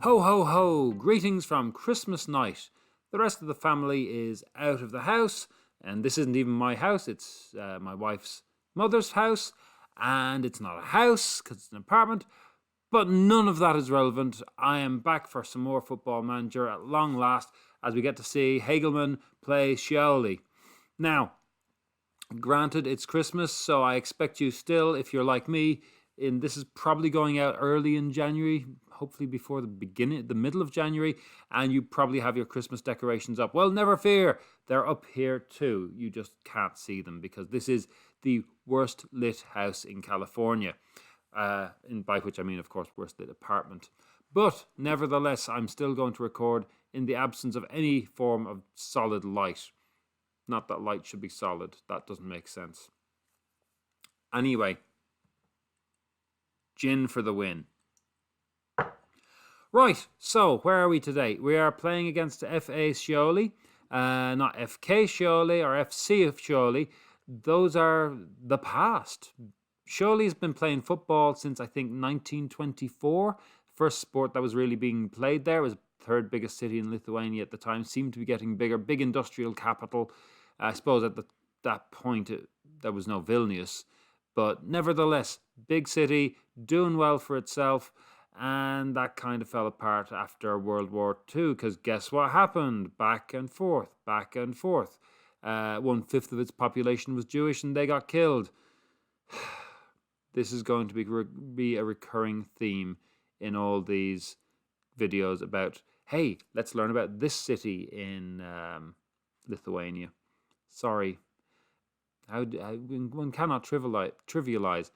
Ho ho ho! Greetings from Christmas night. The rest of the family is out of the house, and this isn't even my house, it's my wife's mother's house, and it's not a house because it's an apartment, but none of that is relevant. I am back for some more Football Manager at long last as we get to see Hegelmann play Šiauliai. Now, granted, it's Christmas, so I expect you still, if you're like me, this is probably going out early in January, hopefully before the middle of January, and you probably have your Christmas decorations up. Well, never fear, they're up here too. You just can't see them because this is the worst lit house in California. By which I mean, of course, worst lit apartment. But nevertheless, I'm still going to record in the absence of any form of solid light. Not that light should be solid. That doesn't make sense. Anyway, gin for the win. Right, so where are we today? We are playing against FA Šiauliai, not FK Šiauliai or FC of Šiauliai. Those are the past. Šiauliai has been playing football since I think 1924. First sport that was really being played there. It was the third biggest city in Lithuania at the time. Seemed to be getting bigger, big industrial capital. I suppose at that point there was no Vilnius, but nevertheless, big city, doing well for itself. And that kind of fell apart after World War II, because guess what happened? Back and forth, back and forth. 1/5 of its population was Jewish and they got killed. This is going to be a recurring theme in all these videos about, hey, let's learn about this city in Lithuania. Sorry. One cannot trivialize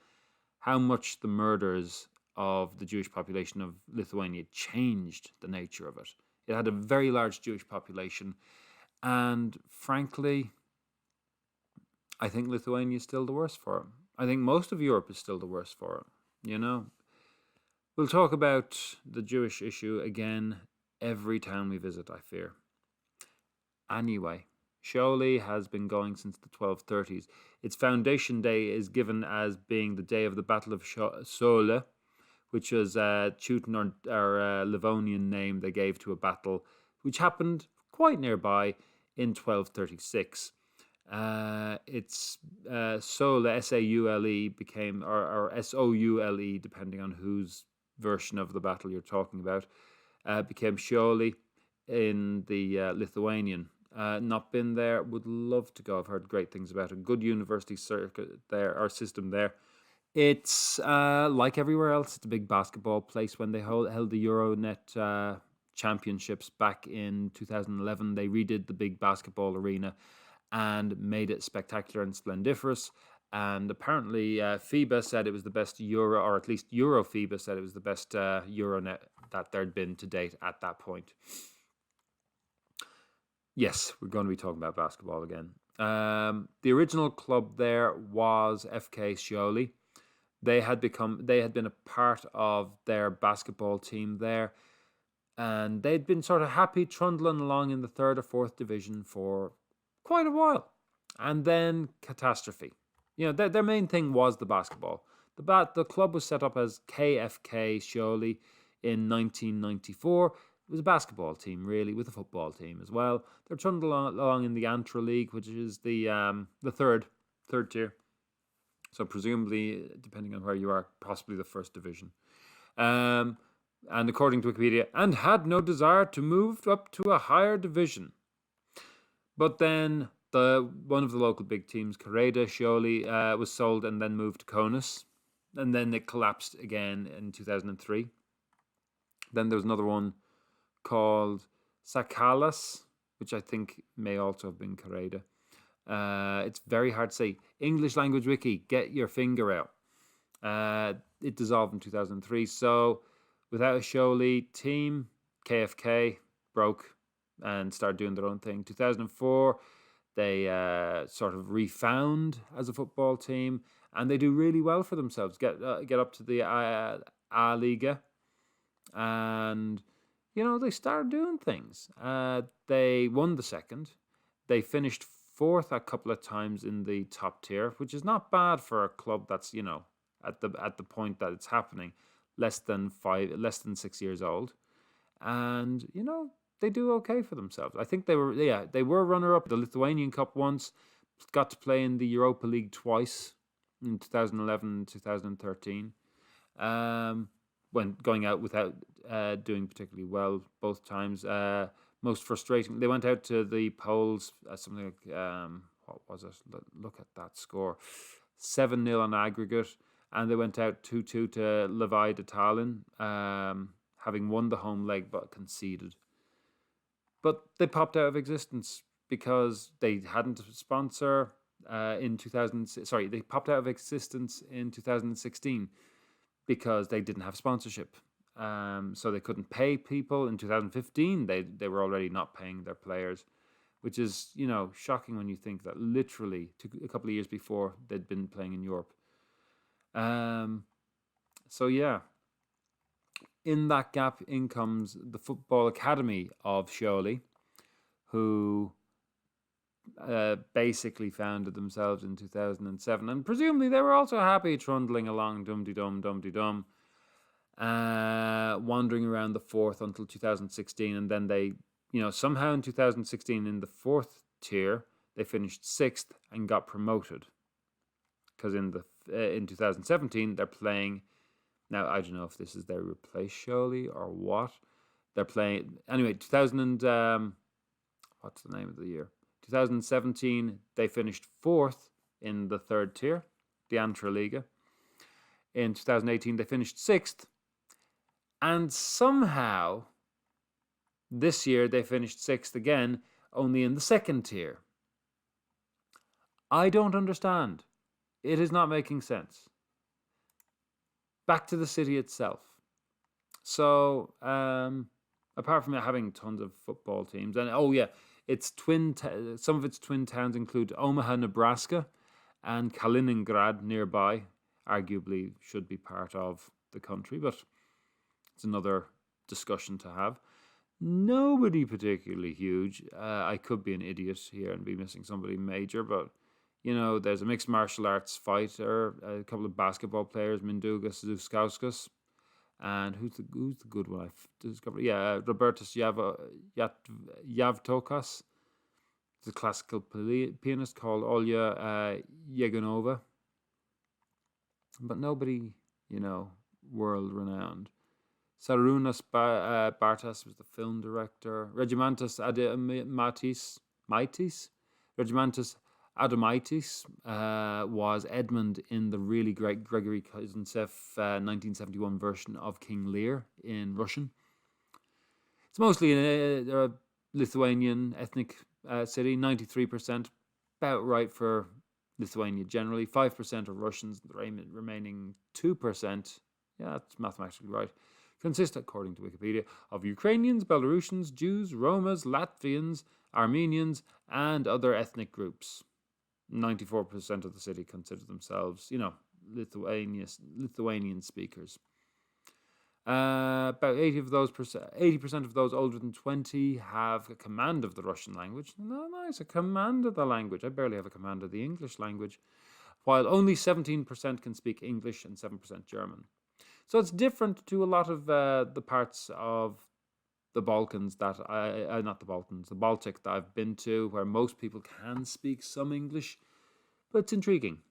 how much the murders of the Jewish population of Lithuania changed the nature of it. It had a very large Jewish population, and frankly, I think Lithuania is still the worse for it. I think most of Europe is still the worse for it, you know. We'll talk about the Jewish issue again every town we visit, I fear. Anyway, Šiauliai has been going since the 1230s. Its foundation day is given as being the day of the Battle of Šiauliai, which was Teuton or Livonian name they gave to a battle which happened quite nearby in 1236. It's Soule, S-A-U-L-E, became, or S-O-U-L-E, depending on whose version of the battle you're talking about, became Šiauliai in the Lithuanian. Not been there, would love to go. I've heard great things about it. Good university circuit there, or system there. It's like everywhere else. It's a big basketball place. When they held the Euronet championships back in 2011, they redid the big basketball arena and made it spectacular and splendiferous. And apparently FIBA said it was the best Euro, or at least EuroFIBA said it was the best Euronet that there'd been to date at that point. Yes, we're going to be talking about basketball again. The original club there was FK Šiauliai. They had been a part of their basketball team there, and they'd been sort of happy trundling along in the 3rd or 4th division for quite a while. And then catastrophe. You know, their main thing was the basketball. The club was set up as KFK Šiauliai in 1994. It was a basketball team, really, with a football team as well. They're trundling along in the Antra League, which is the third tier. So presumably, depending on where you are, possibly the 1st division. And according to Wikipedia, and had no desire to move up to a higher division. But then one of the local big teams, Kareda Šiauliai, was sold and then moved to Kaunas. And then it collapsed again in 2003. Then there was another one called Sakalas, which I think may also have been Kareda. It's very hard to say. English language wiki, get your finger out. It dissolved in 2003. So without a Šiauliai team, KFK broke and started doing their own thing. 2004, they sort of refound as a football team, and they do really well for themselves. Get up to the I Lyga, and you know they started doing things. They won the 2nd. They finished 4th a couple of times in the top tier, which is not bad for a club that's, you know, at the point that it's happening, less than 6 years old. and they do okay for themselves. I think they were runner-up the Lithuanian Cup once, got to play in the Europa League twice in 2011 and 2013. When going out without doing particularly well both times. Most frustrating, they went out to the Poles, something like, what was it? Look at that score. 7-0 on aggregate, and they went out 2-2 to Levi de Tallinn, having won the home leg but conceded. But they popped out of existence because they hadn't a sponsor in 2000. Sorry, they popped out of existence in 2016 because they didn't have sponsorship. So they couldn't pay people. In 2015, they were already not paying their players, which is, shocking when you think that literally a couple of years before they'd been playing in Europe. So yeah, in that gap, in comes the Football Academy of Šiauliai, who basically founded themselves in 2007, and presumably they were also happy trundling along, dum-de-dum, wandering around the fourth until 2016, and then they, somehow in 2016 in the fourth tier they finished sixth and got promoted, because in 2017 they're playing. Now I don't know if this is their replace Šiauliai or what. They're playing anyway. 2000 and what's the name of the year? 2017 they finished fourth in the third tier, the I Lyga. In 2018 they finished sixth, and somehow this year they finished sixth again, only in the second tier. I don't understand. It is not making sense. Back to the city itself. So, apart from having tons of football teams, and its some of its twin towns include Omaha, Nebraska, and Kaliningrad nearby. Arguably should be part of the country, but it's another discussion to have. Nobody particularly huge. I could be an idiot here and be missing somebody major, but there's a mixed martial arts fighter, a couple of basketball players, Mindaugas Zuskauskas, and who's the good one I've discovered? Yeah, Robertas Yavtokas. There's a classical pianist called Olya Yeganova. But nobody, world renowned. Sarunas Bartas was the film director. Regimantas Adamaitis was Edmund in the really great Gregory Kozintsev 1971 version of King Lear in Russian. It's mostly a Lithuanian ethnic city, 93%, about right for Lithuania generally. 5% are Russians, the remaining 2%, yeah, that's mathematically right, consist, according to Wikipedia, of Ukrainians, Belarusians, Jews, Romas, Latvians, Armenians, and other ethnic groups. 94% of the city consider themselves, Lithuanian speakers. About 80% of those older than 20 have a command of the Russian language. No, nice, a command of the language. I barely have a command of the English language. While only 17% can speak English and 7% German. So it's different to a lot of the parts of the Balkans that the Baltic that I've been to, where most people can speak some English, but it's intriguing.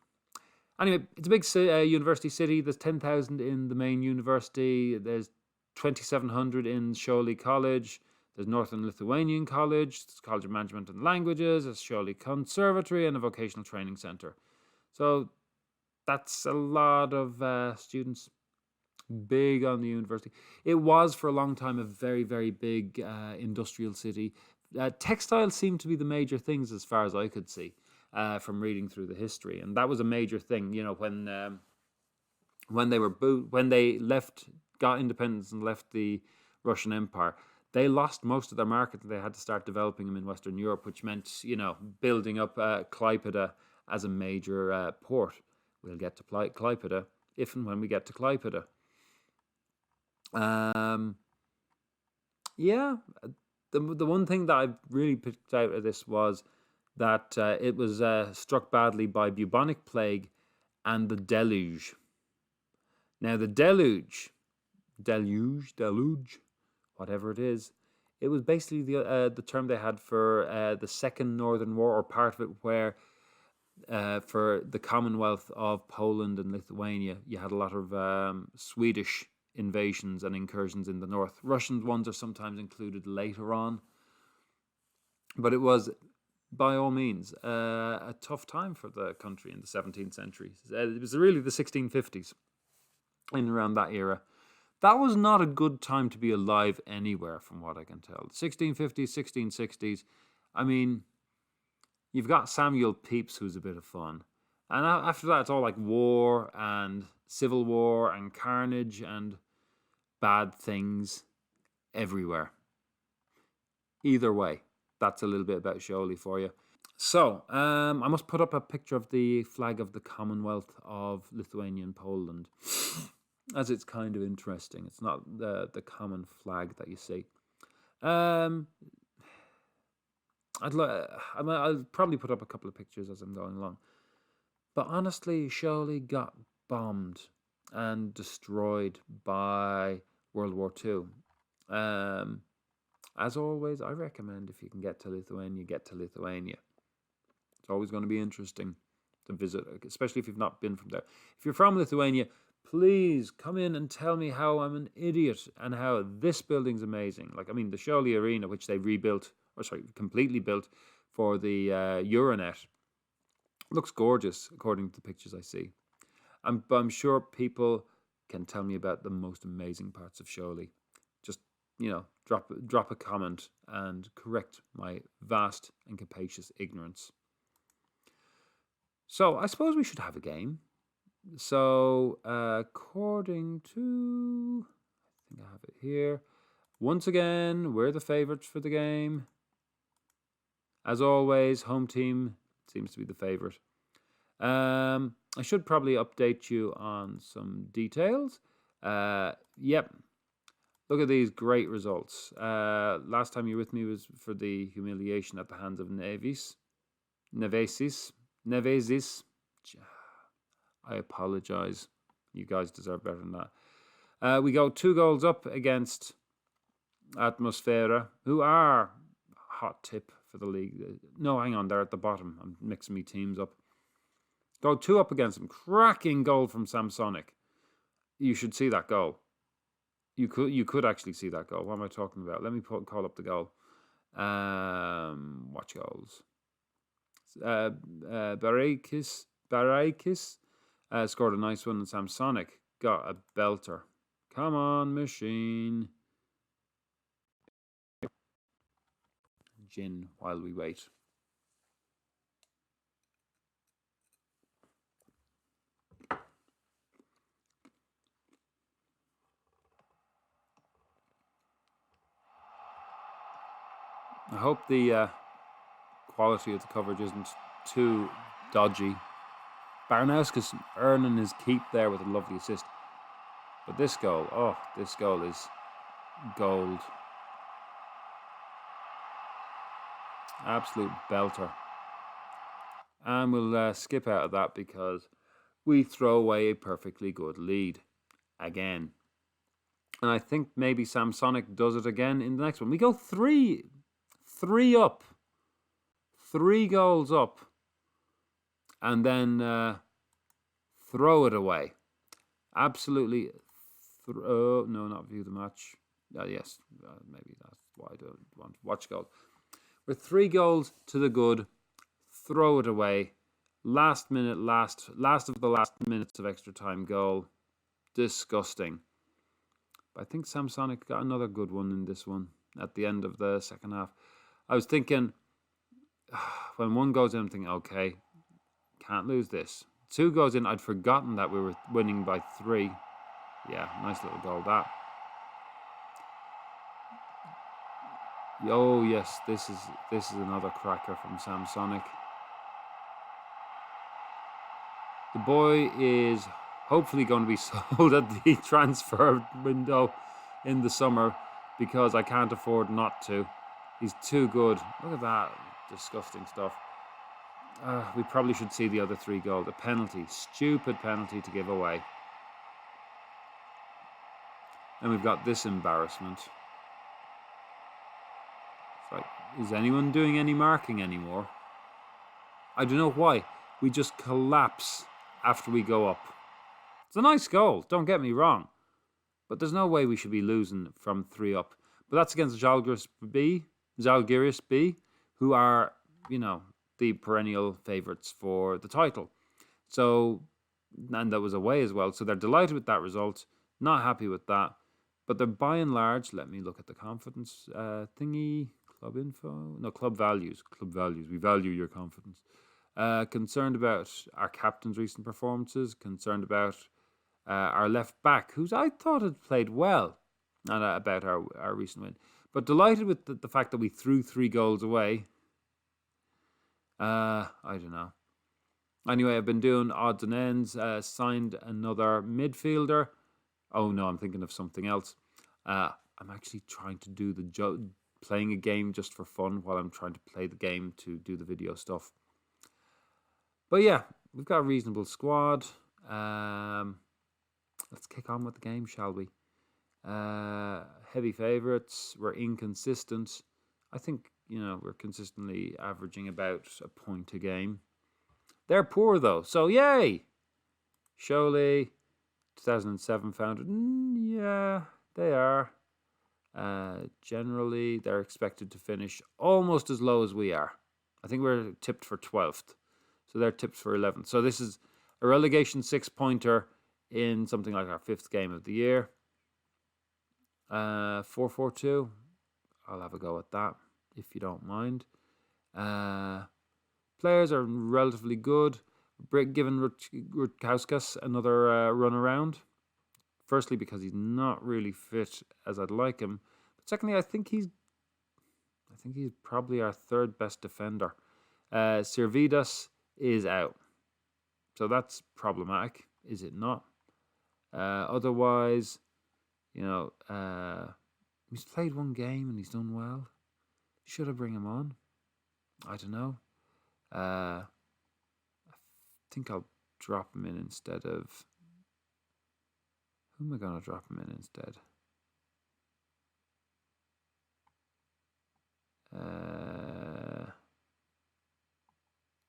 Anyway, it's a big university city. There's 10,000 in the main university. There's 2,700 in Šiauliai College. There's Northern Lithuanian College. There's College of Management and Languages. There's Šiauliai Conservatory and a vocational training center. So that's a lot of students. Big on the university. It was for a long time a very, very big industrial city. Textiles seemed to be the major things as far as I could see from reading through the history, and that was a major thing. When they got independence and left the Russian Empire, they lost most of their market, and they had to start developing them in Western Europe, which meant building up Klaipėda as a major port. We'll get to Klaipėda if and when we get to Klaipėda. The one thing that I really picked out of this was that it was struck badly by bubonic plague and the deluge. Now the deluge whatever it is. It was basically the term they had for the Second Northern War, or part of it, where for the Commonwealth of Poland and Lithuania, you had a lot of Swedish invasions and incursions in the north. Russian ones are sometimes included later on. But it was, by all means, a tough time for the country in the 17th century. It was really the 1650s, in around that era. That was not a good time to be alive anywhere, from what I can tell. 1650s, 1660s. I mean, you've got Samuel Pepys, who's a bit of fun. And after that, it's all like war and civil war and carnage and bad things everywhere. Either way, that's a little bit about Šiauliai for you. So, I must put up a picture of the flag of the Commonwealth of Lithuania and Poland, as it's kind of interesting. It's not the common flag that you see. I'll probably put up a couple of pictures as I'm going along. But honestly, Šiauliai got bombed and destroyed by World War II. As always, I recommend, if you can get to Lithuania, get to Lithuania. It's always going to be interesting to visit, especially if you've not been from there. If you're from Lithuania, please come in and tell me how I'm an idiot and how this building's amazing. Like, I mean, the Šiauliai Arena, which they completely built for the Euronet, looks gorgeous according to the pictures I see. I'm sure people can tell me about the most amazing parts of Šiauliai. Just, drop a comment and correct my vast and capacious ignorance. So I suppose we should have a game. So according to, I think I have it here. Once again, we're the favourites for the game. As always, home team seems to be the favourite. I should probably update you on some details. Yep. Look at these great results. Last time you were with me was for the humiliation at the hands of Nevesis. I apologise. You guys deserve better than that. We go 2 goals up against Atmosfera, who are hot tip for the league. No, hang on, they're at the bottom. I'm mixing me teams up. Go 2 up against them. Cracking goal from Samsonic. You should see that goal. You could actually see that goal. What am I talking about? Let me call up the goal. Watch goals. Barakis scored a nice one, and Samsonic got a belter. Come on, machine. Gin while we wait. I hope the quality of the coverage isn't too dodgy. Barnauskas earning his keep there with a lovely assist. But this goal is gold. Absolute belter. And we'll skip out of that because we throw away a perfectly good lead again. And I think maybe Samsonic does it again in the next one. We go 3 up. 3 goals up. And then throw it away. Absolutely. No, not view the match. Yes, maybe that's why I don't want to watch goals. With 3 goals to the good, throw it away. Last of the last minutes of extra time goal. Disgusting. But I think Samsonic got another good one in this one at the end of the second half. I was thinking, when 1 goes in, I'm thinking, okay, can't lose this. 2 goes in, I'd forgotten that we were winning by 3. Yeah, nice little goal, that. Oh, yes, this is another cracker from Samsonic. The boy is hopefully going to be sold at the transfer window in the summer because I can't afford not to. He's too good. Look at that. Disgusting stuff. We probably should see the other 3 goals. A penalty. Stupid penalty to give away. And we've got this embarrassment. Is anyone doing any marking anymore? I don't know why. We just collapse after we go up. It's a nice goal, don't get me wrong. But there's no way we should be losing from 3 up. But that's against Žalgiris B, who are, the perennial favourites for the title. So, and that was away as well. So they're delighted with that result. Not happy with that. But they're by and large, let me look at the confidence thingy. Club info? No, club values. Club values. We value your confidence. Concerned about our captain's recent performances. Concerned about our left back, who's I thought had played well, and about our recent win. But delighted with the fact that we threw 3 goals away. I don't know. Anyway, I've been doing odds and ends. Signed another midfielder. Oh no, I'm thinking of something else. I'm actually trying to do playing a game just for fun while I'm trying to play the game to do the video stuff. But yeah, we've got a reasonable squad. Let's kick on with the game, shall we? Heavy favourites. We're inconsistent. I think, we're consistently averaging about a point a game. They're poor, though. So, yay! Šiauliai, 2007 founded. Yeah, they are. Generally, they're expected to finish almost as low as we are. I think we're tipped for 12th. So they're tipped for 11th. So this is a relegation 6-pointer in something like our 5th game of the year. 4-4-2. I'll have a go at that, if you don't mind. Players are relatively good. Given Rutkauskas another run around. Firstly, because he's not really fit as I'd like him. But secondly, I think he's probably our 3rd best defender. Sirvidas is out. So that's problematic, is it not? Otherwise, he's played 1 game and he's done well. Should I bring him on? I don't know. I think I'll drop him in instead of... Who am I going to drop him in instead?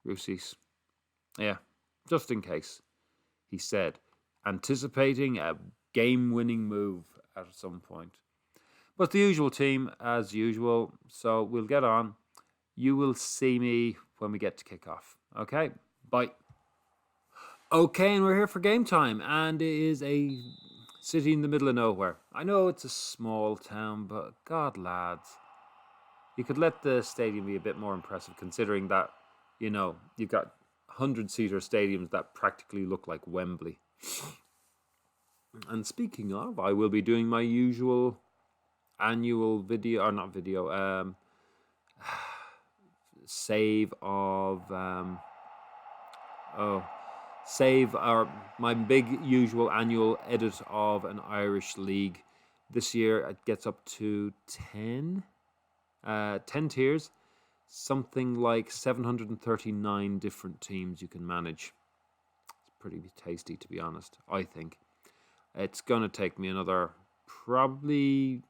Rusis. Yeah, just in case. He said, anticipating a game-winning move at some point. But the usual team, as usual. So we'll get on. You will see me when we get to kick off. Okay? Bye. Okay, and we're here for game time. And it is a city in the middle of nowhere. I know it's a small town, but God, lads. You could let the stadium be a bit more impressive, considering that, you've got 100-seater stadiums that practically look like Wembley. And speaking of, I will be doing my usual annual video, or not video, save my big usual annual edit of an Irish league. This year it gets up to 10 tiers, something like 739 different teams you can manage. It's pretty tasty, to be honest, I think. It's going to take me another probably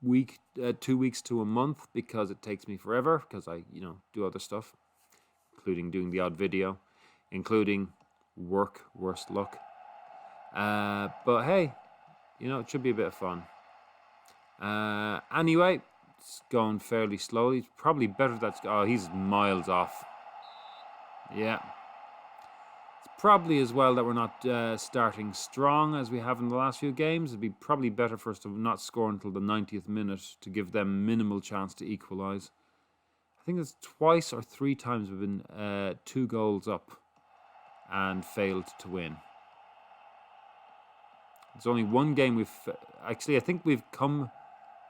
2 weeks to a month, because it takes me forever, because I, do other stuff, including doing the odd video, including work, worst luck. But hey, it should be a bit of fun. Anyway, it's going fairly slowly. It's probably better he's miles off. Yeah. It's probably as well that we're not starting strong as we have in the last few games. It'd be probably better for us to not score until the 90th minute to give them minimal chance to equalise. I think it's twice or 3 times we've been 2 goals up and failed to win. There's only 1 game I think we've come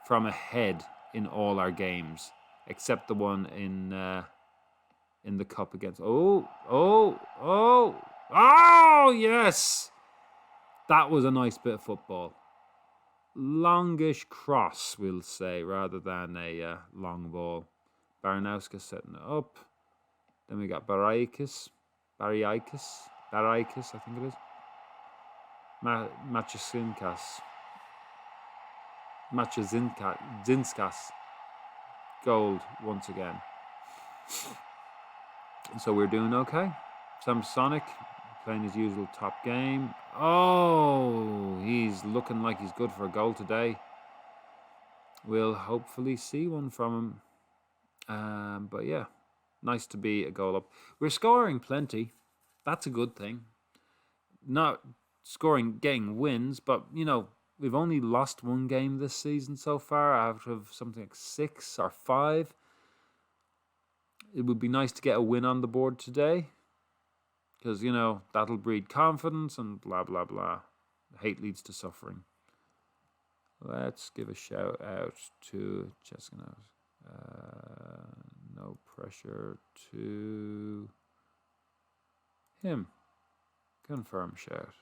from ahead in all our games, except the one in the cup against... Oh, yes! That was a nice bit of football. Longish cross, we'll say, rather than a long ball. Baranowska setting it up. Then we got Baraikis, I think it is. Machazinskas. gold once again. So we're doing okay. Samsonic playing his usual top game. Oh, he's looking like he's good for a goal today. We'll hopefully see one from him. But yeah, nice to be a goal up. We're scoring plenty. That's a good thing. Not scoring, getting wins, but we've only lost one game this season so far out of something like 6 or 5. It would be nice to get a win on the board today because, that'll breed confidence and blah, blah, blah. Hate leads to suffering. Let's give a shout out to Jessica. No pressure to him. Confirm shout.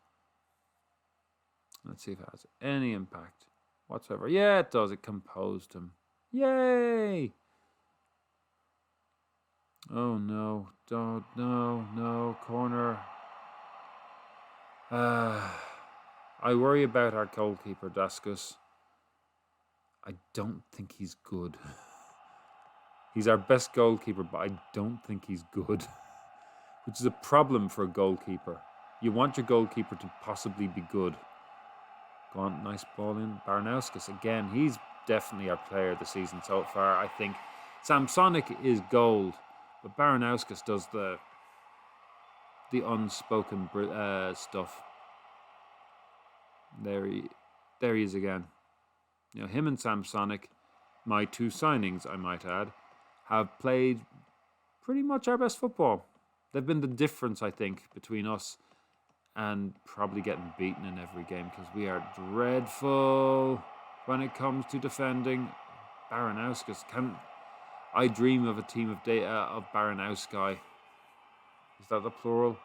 Let's see if it has any impact whatsoever. Yeah, it does. It composed him. Yay! Oh no. Don't, no. Corner. I worry about our goalkeeper, Daskus. I don't think he's good. He's our best goalkeeper, but I don't think he's good. Which is a problem for a goalkeeper. You want your goalkeeper to possibly be good. Go on, nice ball in. Baranauskas, again, he's definitely our player of the season so far, I think. Samsonic is gold, but Baranauskas does the unspoken stuff. There he is again. Him and Samsonic, my 2 signings, I might add, have played pretty much our best football. They've been the difference, I think, between us and probably getting beaten in every game because we are dreadful when it comes to defending. Baranauskas, I dream of a team of Baranauskai. Is that the plural?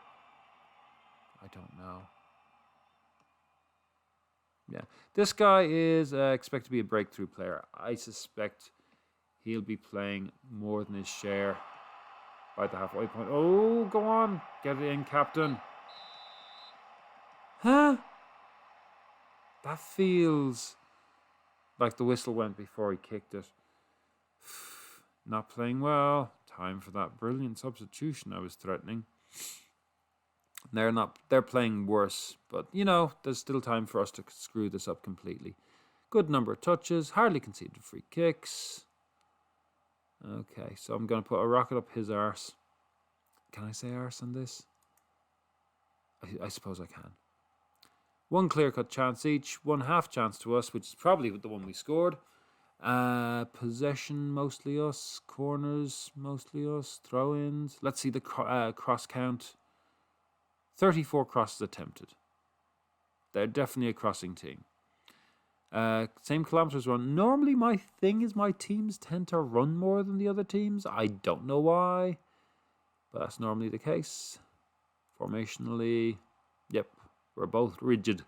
I don't know. Yeah, this guy is expected to be a breakthrough player. I suspect he'll be playing more than his share by the halfway point. Oh, go on. Get it in, captain. Huh? That feels like the whistle went before he kicked it. Not playing well. Time for that brilliant substitution I was threatening. They're playing worse, but there's still time for us to screw this up completely. Good number of touches, hardly conceded free kicks. Okay, so I'm going to put a rocket up his arse. Can I say arse on this? I suppose I can. 1 clear-cut chance each, 1 half chance to us, which is probably the one we scored. Possession, mostly us. Corners, mostly us. Throw-ins. Let's see the cross count. 34 crosses attempted. They're definitely a crossing team. Same kilometers run. Normally my thing is my teams tend to run more than the other teams. I don't know why, but that's normally the case. Formationally, yep, we're both rigid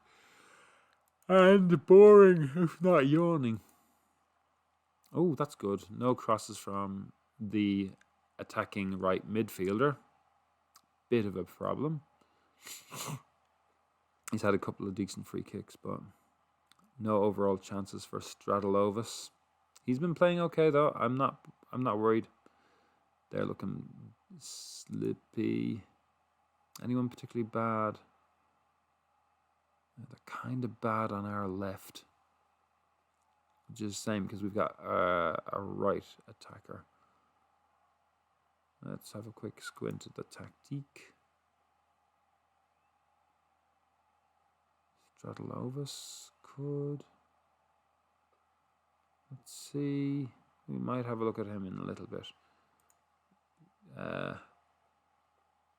and boring, if not yawning. Oh, that's good. No crosses from the attacking right midfielder. Bit of a problem. He's had a couple of decent free kicks, but no overall chances for Stradilovas. He's been playing okay though. I'm not worried. They're looking slippy. Anyone particularly bad? They're kind of bad on our left, which is the same because we've got a right attacker. Let's have a quick squint at the tactique. Stradilovas could. Let's see. We might have a look at him in a little bit.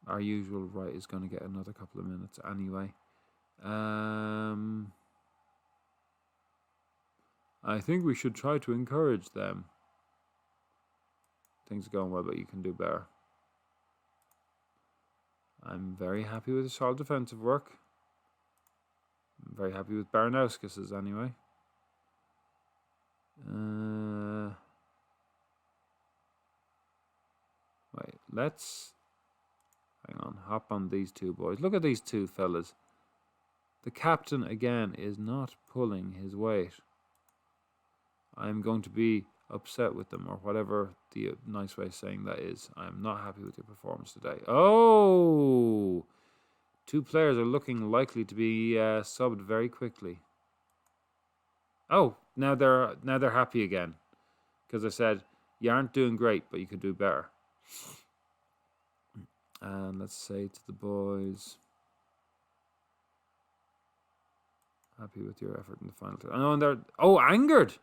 Our usual right is going to get another couple of minutes anyway. I think we should try to encourage them. Things are going well, but you can do better. I'm very happy with the solid defensive work. I'm very happy with Baranauskas' anyway. Wait, let's hop on these 2 boys. Look at these 2 fellas. The captain again is not pulling his weight. I'm going to be upset with them, or whatever the nice way of saying that is. I am not happy with your performance today. Oh, 2 players are looking likely to be subbed very quickly. Oh, now they're happy again, because I said you aren't doing great, but you could do better. And let's say to the boys, happy with your effort in the final. Oh, and they're angered.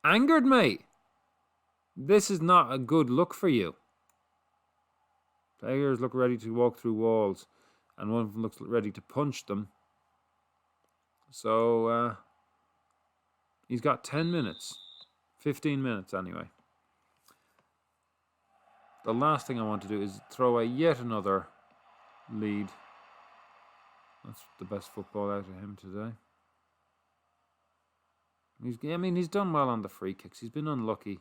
Angered, mate. This is not a good look for you. Players look ready to walk through walls, and one of them looks ready to punch them. So he's got 10 minutes. 15 minutes anyway. The last thing I want to do is throw away yet another lead. That's the best football out of him today. He's done well on the free kicks. He's been unlucky.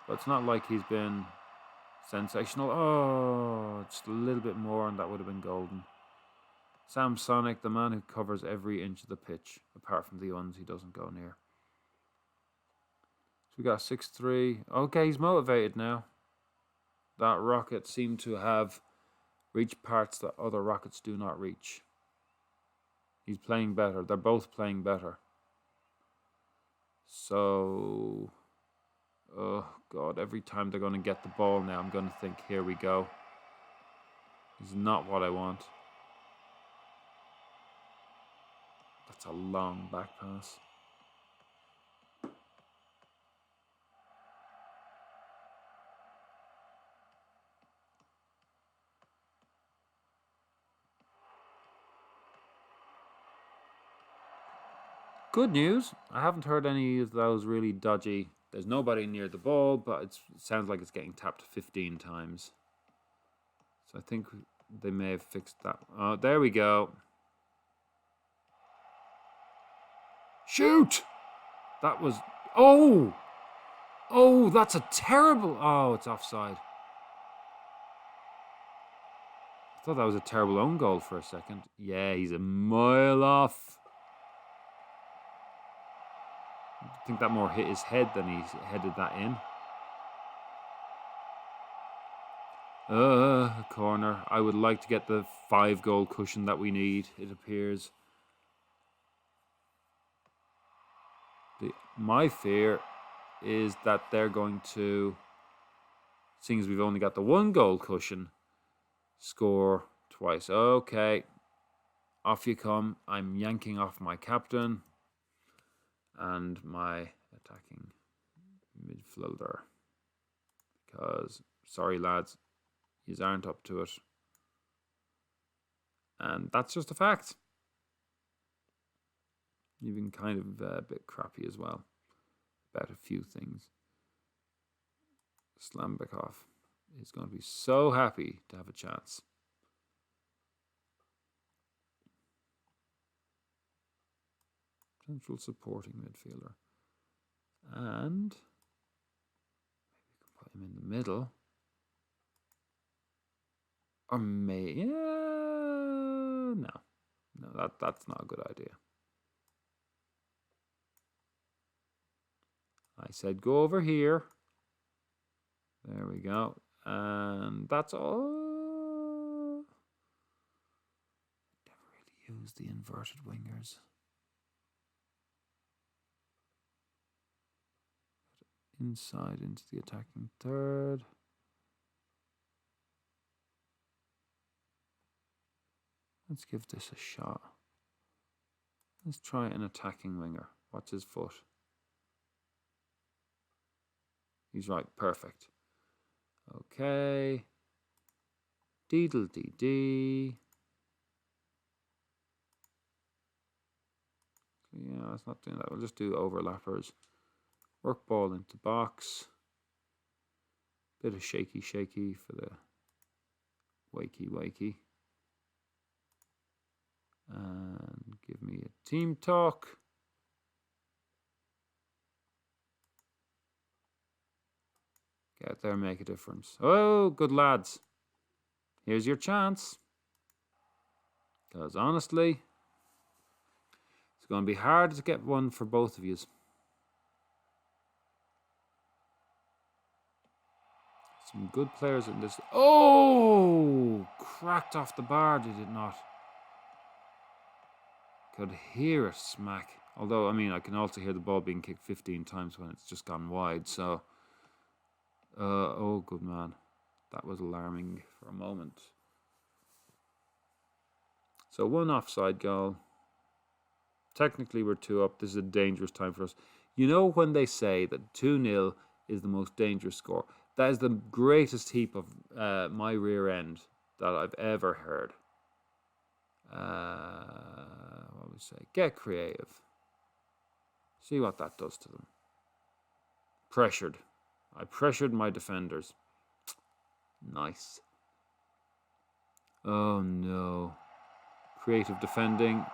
But it's not like he's been sensational. Oh, just a little bit more and that would have been golden. Sam Sonic, the man who covers every inch of the pitch, apart from the ones he doesn't go near. So we got 6-3. Okay, he's motivated now. That rocket seemed to have reached parts that other rockets do not reach. He's playing better. They're both playing better. So, oh God, every time they're going to get the ball now, I'm going to think, here we go. This is not what I want. That's a long back pass. Good news. I haven't heard any of those really dodgy. There's nobody near the ball, but it sounds like it's getting tapped 15 times. So I think they may have fixed that. Oh, there we go. Shoot! That was... Oh! Oh, that's a terrible... Oh, it's offside. I thought that was a terrible own goal for a second. Yeah, he's a mile off. I think that more hit his head than he headed that in. A corner. I would like to get the 5-goal cushion that we need, it appears. My fear is that they're going to, seeing as we've only got the 1-goal cushion, score twice. Okay. Off you come. I'm yanking off my captain and my attacking midfielder. Because, sorry lads, yous aren't up to it. And that's just a fact. You've been kind of a bit crappy as well about a few things. Slambekov is going to be so happy to have a chance. Central supporting midfielder. And maybe we can put him in the middle. Or no, that's not a good idea. I said go over here. There we go. And that's all. Never really use the inverted wingers. Inside into the attacking third. Let's give this a shot. Let's try an attacking winger. What's his foot? He's right, perfect. Okay. Deedle-dee-dee. Yeah, let's not do that. We'll just do overlappers. Work ball into box. Bit of shaky for the wakey. And give me a team talk. Get out there and make a difference. Oh, good lads. Here's your chance. Because honestly, it's going to be hard to get one for both of you. Some good players in this. Oh! Cracked off the bar, did it not? Could hear it smack. Although, I mean, I can also hear the ball being kicked 15 times when it's just gone wide. So, oh, good man. That was alarming for a moment. So, one offside goal. Technically, we're 2 up. This is a dangerous time for us. You know when they say that 2-0 is the most dangerous score? That is the greatest heap of my rear end that I've ever heard. What would we say? Get creative. See what that does to them. Pressured. I pressured my defenders. Nice. Oh no. Creative defending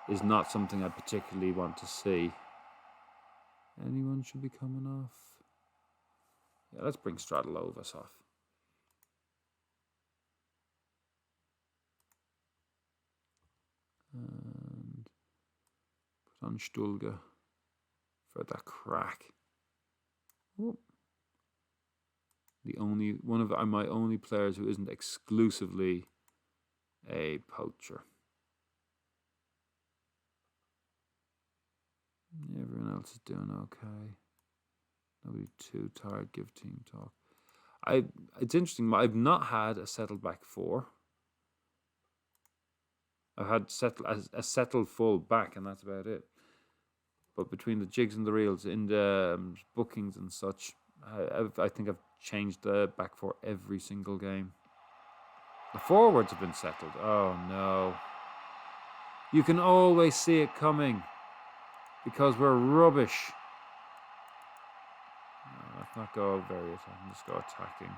is not something I particularly want to see. Anyone should be coming off. Yeah, let's bring Stradilovas off. And put on Stulga for that crack. Oh. One of my only players who isn't exclusively a poacher. Everyone else is doing okay. Nobody too tired. Give team talk. It's interesting. I've not had a settled back 4. I've had a settled full back, and that's about it. But between the jigs and the reels, in the bookings and such, I think I've changed the back 4 every single game. The forwards have been settled. Oh no. You can always see it coming because we're rubbish. No, let's not go very attacking. Let's go attacking.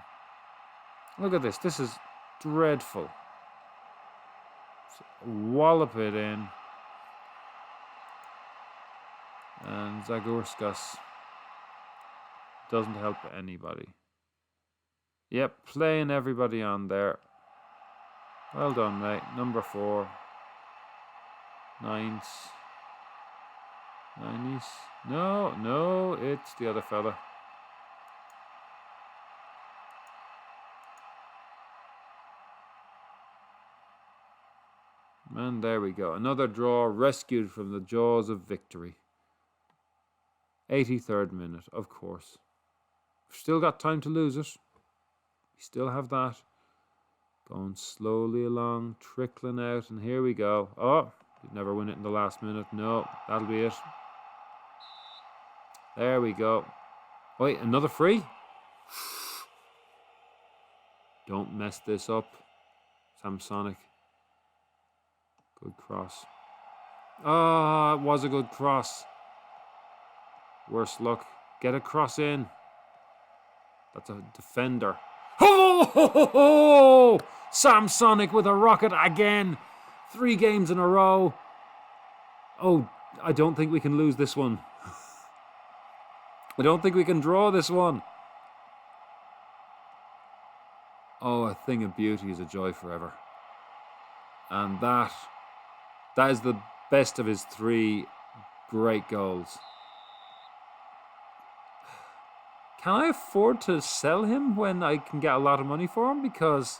Look at this. This is dreadful. Wallop it in. And Zagorskas doesn't help anybody. Yep, playing everybody on there. Well done, mate. Number 4. Nines. No, it's the other fella. And there we go. Another draw rescued from the jaws of victory. 83rd minute, of course. We've still got time to lose it. We still have that. Going slowly along, trickling out, and here we go. Oh, you'd never win it in the last minute. No, that'll be it. There we go. Wait, another free? Don't mess this up. Samsonic. Good cross. Ah, it was a good cross. Worse luck. Get a cross in. That's a defender. Ho, ho, ho, ho! Samsonic with a rocket again. 3 games in a row. Oh, I don't think we can lose this one. I don't think we can draw this one. Oh, a thing of beauty is a joy forever. And that is the best of his 3 great goals. Can I afford to sell him when I can get a lot of money for him? Because,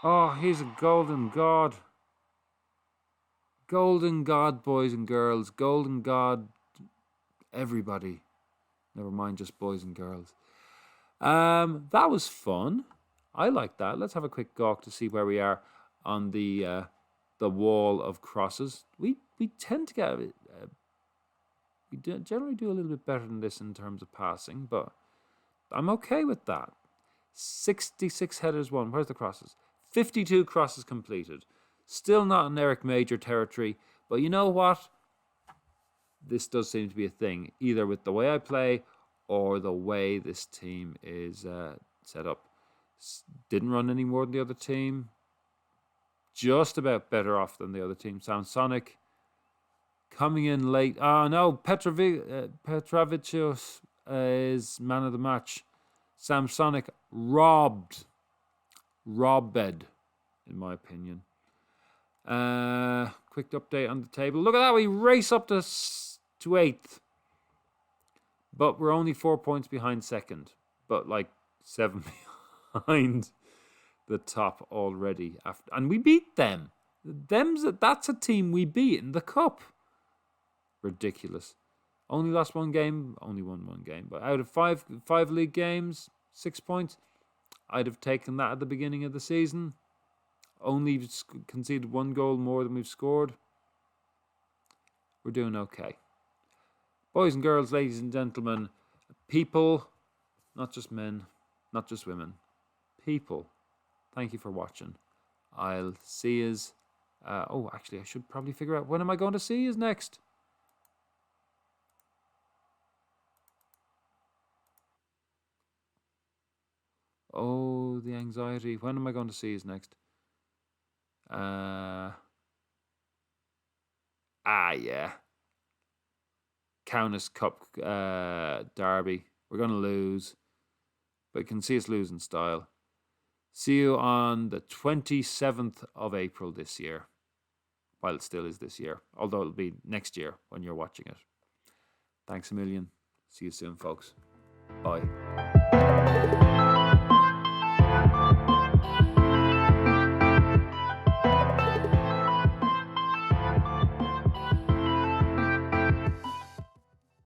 oh, he's a golden god. Golden god, boys and girls. Golden god, everybody. Never mind just boys and girls. That was fun. I like that. Let's have a quick gawk to see where we are on the wall of crosses. We tend to get generally do a little bit better than this in terms of passing, but I'm okay with that. 66 headers won. Where's the crosses? 52 crosses completed. Still not in Eric Major territory, but you know what? This does seem to be a thing, either with the way I play or the way this team is set up. Didn't run any more than the other team. Just about better off than the other team. Samsonic coming in late. Oh no, Petrovicius is man of the match. Samsonic robbed, in my opinion. Quick update on the table. Look at that, we race up to 8th. But we're only 4 points behind second. But like 7 behind the top already. And we beat them. That's a team we beat in the cup. Ridiculous. Only lost one game, only won one game. But out of five league games, 6 points. I'd have taken that at the beginning of the season. Only conceded one goal more than we've scored. We're doing okay. Boys and girls, ladies and gentlemen, people, not just men, not just women, people, thank you for watching. I'll see yous. Actually, I should probably figure out when am I going to see yous next. Oh, the anxiety. When am I going to see yous next? Yeah. Kaunas Cup derby. We're going to lose, but you can see us lose in style. See you on the 27th of April this year. While it still is this year. Although it'll be next year when you're watching it. Thanks a million. See you soon, folks. Bye.